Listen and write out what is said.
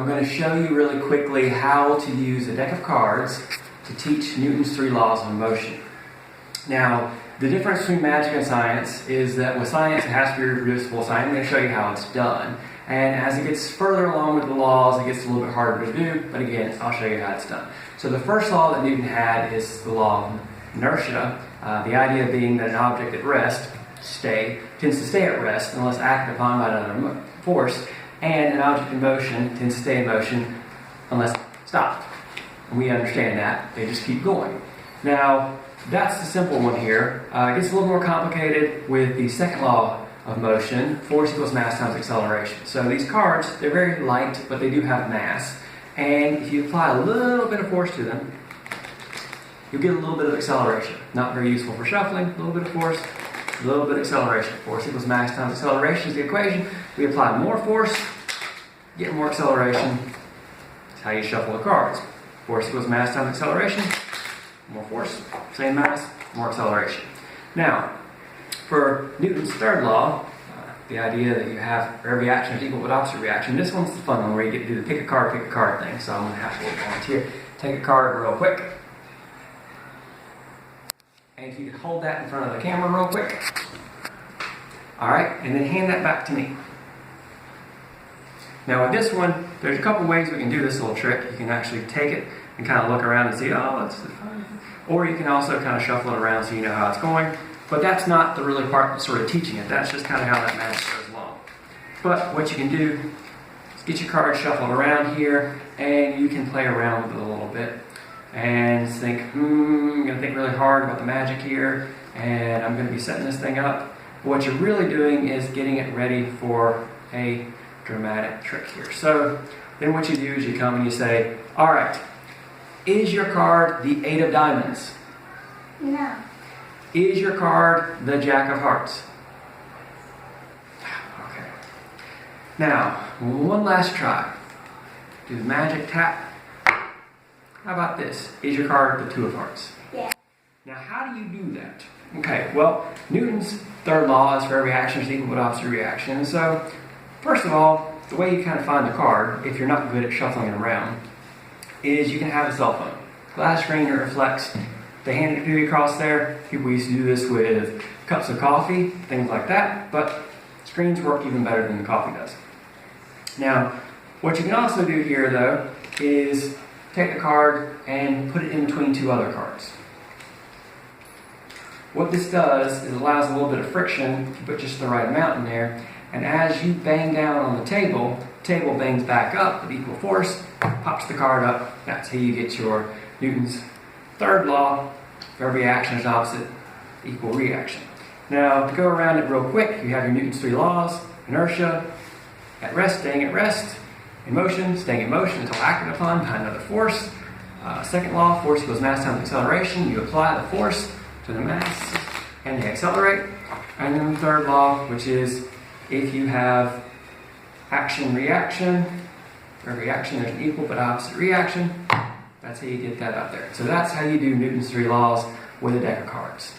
we're going to show you really quickly how to use a deck of cards to teach Newton's 3 laws of motion. Now, the difference between magic and science is that with science it has to be reproducible, so I'm going to show you how it's done. And as it gets further along with the laws, it gets a little bit harder to do, but again, I'll show you how it's done. So the first law that Newton had is the law of inertia, the idea being that an object at rest tends to stay at rest unless acted upon by another force, and an object in motion tends to stay in motion unless stopped. And we understand that. They just keep going. Now, that's the simple one here. It gets a little more complicated with the second law of motion, force equals mass times acceleration. So these cards, they're very light, but they do have mass. And if you apply a little bit of force to them, you'll get a little bit of acceleration. Not very useful for shuffling, a little bit of force, a little bit of acceleration. Force equals mass times acceleration is the equation. We apply more force, get more acceleration. That's how you shuffle the cards. Force equals mass times acceleration, more force, same mass, more acceleration. Now, for Newton's third law, the idea that you have for every action is equal but opposite reaction, this one's the fun one where you get to do the pick a card thing. So I'm going to have to volunteer. Take a card real quick. And if you could hold that in front of the camera real quick. Alright, and then hand that back to me. Now with this one, there's a couple ways we can do this little trick. You can actually take it and kind of look around and see, oh, that's the fun. Or you can also kind of shuffle it around so you know how it's going. But that's not the really part that's sort of teaching it. That's just kind of how that magic goes along. But what you can do is get your cards shuffled around here, and you can play around with it a little bit. And think, I'm going to think really hard about the magic here, and I'm going to be setting this thing up. But what you're really doing is getting it ready for a dramatic trick here. So then what you do is you come and you say, all right, is your card the 8 of diamonds? No. Is your card the Jack of hearts? Okay. Now, one last try. Do the magic tap. How about this? Is your card the 2 of hearts? Yeah. Now, how do you do that? Okay, well, Newton's third law is for every action is equal but opposite reaction. So, first of all, the way you kind of find the card, if you're not good at shuffling it around, is you can have a cell phone. Glass screen that reflects. They hand it to you across there. People used to do this with cups of coffee, things like that, but screens work even better than the coffee does. Now, what you can also do here, though, is take the card and put it in between 2 other cards. What this does is allows a little bit of friction if you put just the right amount in there, and as you bang down on the table bangs back up with equal force, pops the card up. That's how you get your Newton's third law, for every action is opposite, equal reaction. Now, to go around it real quick, you have your Newton's 3 laws, inertia, at rest, staying at rest, in motion, staying in motion until acted upon by another force. Second law, force equals mass times acceleration. You apply the force to the mass and they accelerate. And then the third law, which is if you have action-reaction, for every action there's an equal but opposite reaction. That's how you get that up there. So that's how you do Newton's 3 laws with a deck of cards.